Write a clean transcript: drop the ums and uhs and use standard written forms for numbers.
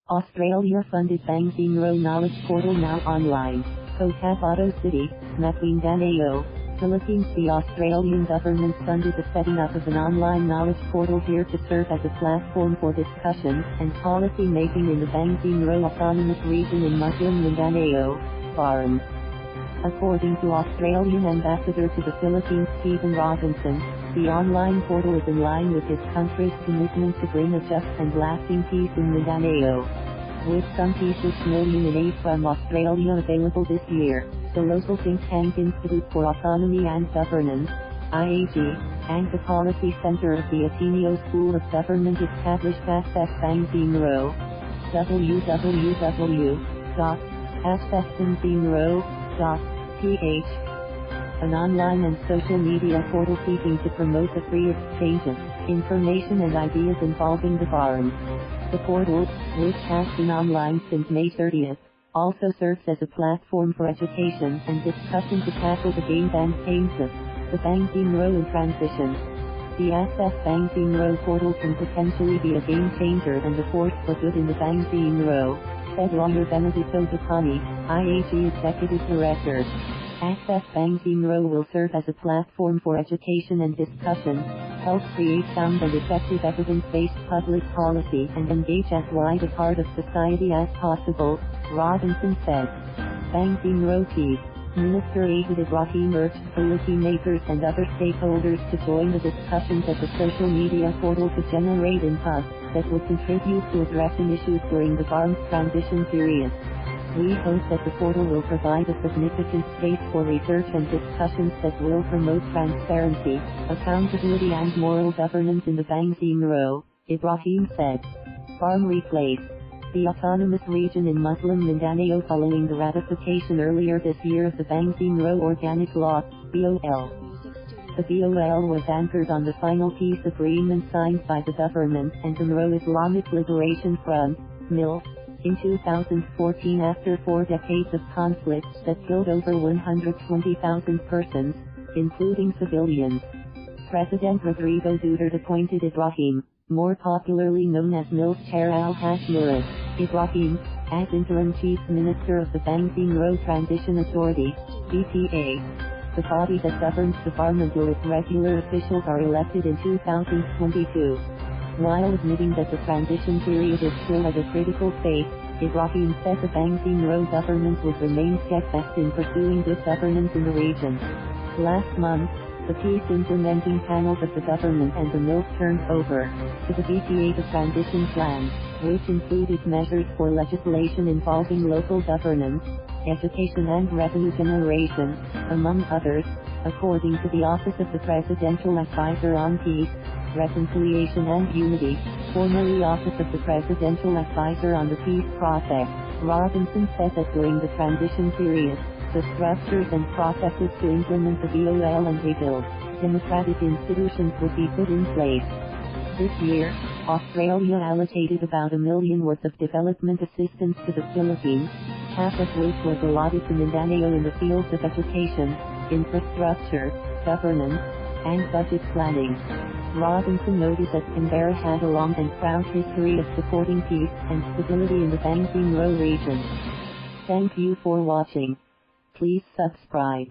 Australia-funded Bangsamoro knowledge portal now online. Cotabato City, Maguindanao, Philippines. The Australian government funded the setting up of an online knowledge portal here to serve as a platform for discussion and policy making in the Bangsamoro Autonomous Region in Muslim Mindanao, BARM. According to Australian Ambassador to the Philippines Stephen Robinson, the online portal is in line with his country's commitment to bring a just and lasting peace in Mindanao. With some $6 million in aid from Australia available this year, the local think tank Institute for Autonomy and Governance, IAG, and the Policy Center of the Ateneo School of Government established Access Bangsamoro. www.accessbangsamoro.ph, an online and social media portal seeking to promote the free exchange of information and ideas involving the BARM. The portal, which has been online since May 30th, also serves as a platform for education and discussion to tackle the game and pains of the Bangsamoro in transition. The Access Bangsamoro portal can potentially be a game changer and a force for good in the Bangsamoro, said lawyer Benedito Dupani, IAG Executive Director. Access Bangsamoro will serve as a platform for education and discussion, help create sound and effective evidence-based public policy and engage as wide a part of society as possible, Robinson said. Bangsamoro Chief Minister Ahmed Ibrahim urged policymakers and other stakeholders to join the discussions at the social media portal to generate input that will contribute to addressing issues during the BARM's transition period. We hope that the portal will provide a significant space for research and discussions that will promote transparency, accountability and moral governance in the Bangsamoro, Ibrahim said. BARM replaced the Autonomous Region in Muslim Mindanao following the ratification earlier this year of the Bangsamoro Organic Law, BOL. The BOL was anchored on the final peace agreement signed by the government and the Moro Islamic Liberation Front, MILF, in 2014 after 4 decades of conflict that killed over 120,000 persons, including civilians. President Rodrigo Duterte appointed Ibrahim, more popularly known as MILF Chair Al-Haj Murad Ibrahim, as interim chief minister of the Bangsamoro Transition Authority, BTA, the body that governs the BARM until its regular officials are elected in 2022. While admitting that the transition period is still at a critical phase, Ibrahim said the Bangsamoro government would remain steadfast in pursuing good governance in the region. Last month, the peace implementing panels of the government and the MILF turned over to the BTA the transition plan, which included measures for legislation involving local governance, education and revenue generation, among others, according to the Office of the Presidential Advisor on Peace, Reconciliation and Unity, formerly Office of the Presidential Advisor on the Peace Process. Robinson said that during the transition period, the structures and processes to implement the BOL and rebuild democratic institutions would be put in place. This year, Australia allocated about $1 million worth of development assistance to the Philippines, half of which was allotted to Mindanao in the fields of education, infrastructure, governance, and budget planning. Robinson noted that Canberra had a long and proud history of supporting peace and stability in the Bangsamoro region. Thank you for watching. Please subscribe.